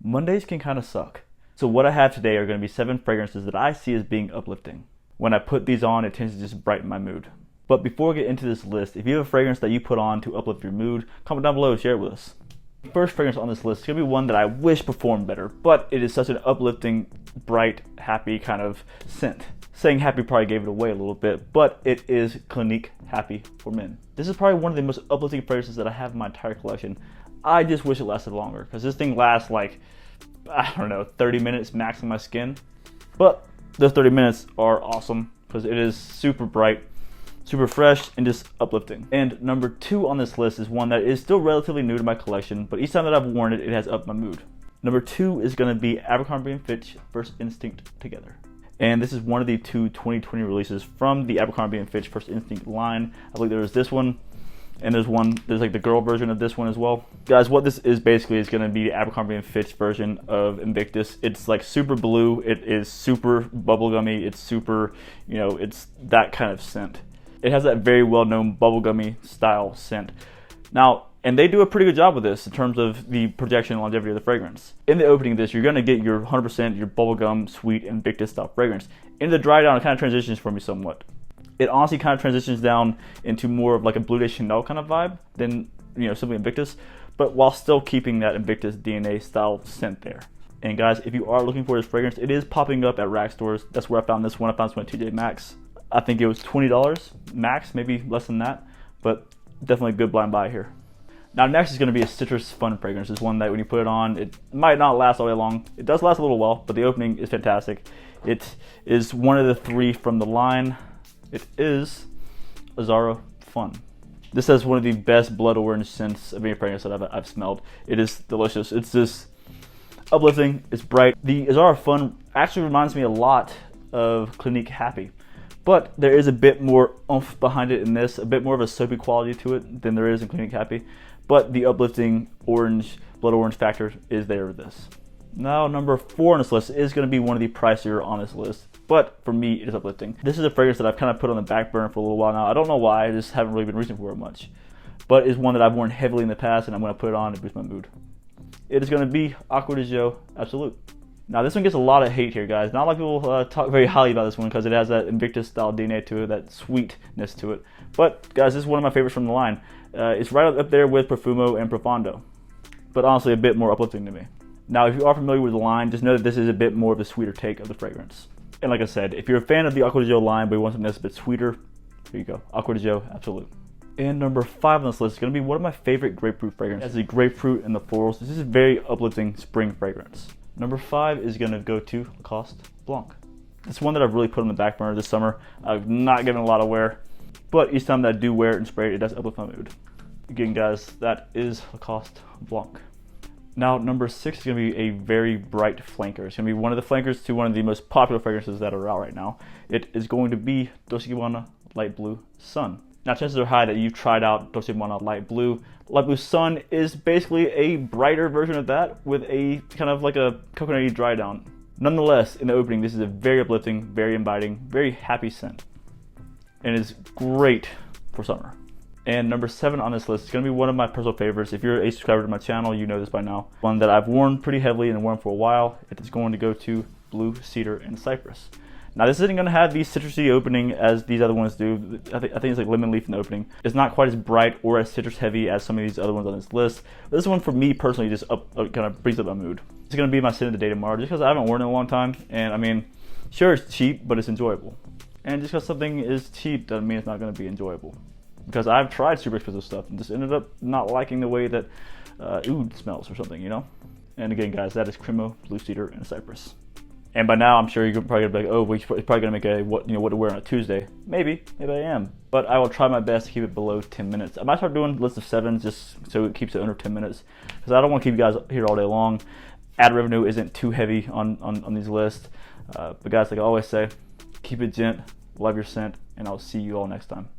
Mondays can kind of suck. So what I have today are going to be 7 fragrances that I see as being uplifting. When I put these on, it tends to just brighten my mood. But before we get into this list, if you have a fragrance that you put on to uplift your mood, comment down below and share it with us. The first fragrance on this list is going to be one that I wish performed better, but it is such an uplifting, bright, happy kind of scent. Saying happy probably gave it away a little bit, but it is Clinique Happy for men. This is probably one of the most uplifting fragrances that I have in my entire collection. I just wish it lasted longer, because this thing lasts like, I don't know, 30 minutes max on my skin. But those 30 minutes are awesome, because it is super bright, super fresh, and just uplifting. And number 2 on this list is one that is still relatively new to my collection, but each time that I've worn it, it has upped my mood. Number 2 is going to be Abercrombie & Fitch First Instinct Together. And this is one of the 2 2020 releases from the Abercrombie & Fitch First Instinct line. I believe there's this one, and there's like the girl version of this one as well. Guys, what this is basically is going to be the Abercrombie & Fitch version of Invictus. It's like super blue, it is super bubblegummy, it's super, it's that kind of scent. It has that very well-known bubblegummy style scent. Now, and they do a pretty good job with this in terms of the projection and longevity of the fragrance. In the opening of this, you're going to get your 100% your bubblegum, sweet, Invictus style fragrance. In the dry down, it kind of transitions for me somewhat. It honestly kind of transitions down into more of like a Bleu de Chanel kind of vibe than, simply Invictus, but while still keeping that Invictus DNA style scent there. And guys, if you are looking for this fragrance, it is popping up at rack stores. That's where I found this one. I found this one at TJ Maxx. I think it was $20 max, maybe less than that, but definitely a good blind buy here. Now next is going to be a Citrus Fun fragrance. It's one that when you put it on, it might not last all day long. It does last a little while, but the opening is fantastic. It is one of the 3 from the line. It is Azzaro Fun. This has one of the best blood orange scents of any fragrance that I've smelled. It is delicious. It's just uplifting. It's bright. The Azzaro Fun actually reminds me a lot of Clinique Happy. But there is a bit more oomph behind it in this, a bit more of a soapy quality to it than there is in Clinique Happy. But the uplifting orange, blood orange factor is there with this. Now number 4 on this list is going to be one of the pricier on this list, but for me it is uplifting. This is a fragrance that I've kind of put on the back burner for a little while now. I don't know why, I just haven't really been reaching for it much. But it's one that I've worn heavily in the past, and I'm going to put it on to boost my mood. It is going to be Acqua Di Gio Absolu. Now this one gets a lot of hate here, guys. Not a lot of people talk very highly about this one because it has that Invictus style DNA to it, that sweetness to it. But guys, this is one of my favorites from the line. It's right up there with Profumo and Profondo, but honestly a bit more uplifting to me. Now if you are familiar with the line, just know that this is a bit more of the sweeter take of the fragrance. And like I said, if you're a fan of the Acqua Di Gio line but you want something that's a bit sweeter, here you go, Acqua Di Gio Absolu. And number 5 on this list is going to be one of my favorite grapefruit fragrances. It has the grapefruit and the florals. This is a very uplifting spring fragrance. Number 5 is going to go to Lacoste Blane. It's one that I've really put on the back burner this summer. I've not given a lot of wear, but each time that I do wear it and spray it, it does uplift my mood. Again, guys, that is Lacoste Blane. Now, number 6 is going to be a very bright flanker. It's going to be one of the flankers to one of the most popular fragrances that are out right now. It is going to be Dolce & Gabbana Light Blue Sun. Now, chances are high that you've tried out Dolce & Gabbana Light Blue. Light Blue Sun is basically a brighter version of that with a kind of like a coconutty dry down. Nonetheless, in the opening, this is a very uplifting, very inviting, very happy scent. And it's great for summer. And number 7 on this list is going to be one of my personal favorites. If you're a subscriber to my channel, you know this by now. One that I've worn pretty heavily and worn for a while. It is going to go to Blue, Cedar, and Cypress. Now this isn't going to have the citrusy opening as these other ones do. I think it's like lemon leaf in the opening. It's not quite as bright or as citrus heavy as some of these other ones on this list. But this one for me personally just kind of brings up my mood. It's going to be my scent of the day tomorrow just because I haven't worn it in a long time. And I mean, sure it's cheap, but it's enjoyable. And just because something is cheap doesn't mean it's not going to be enjoyable. Because I've tried super expensive stuff and just ended up not liking the way that oud smells or something, And again, guys, that is Cremo, Blue Cedar, and Cypress. And by now, I'm sure you're probably gonna be like, "Oh, we're probably gonna make a what to wear on a Tuesday." Maybe I am. But I will try my best to keep it below 10 minutes. I might start doing lists of 7s just so it keeps it under 10 minutes, because I don't want to keep you guys here all day long. Ad revenue isn't too heavy on these lists. But guys, like I always say, keep it gent, love your scent, and I'll see you all next time.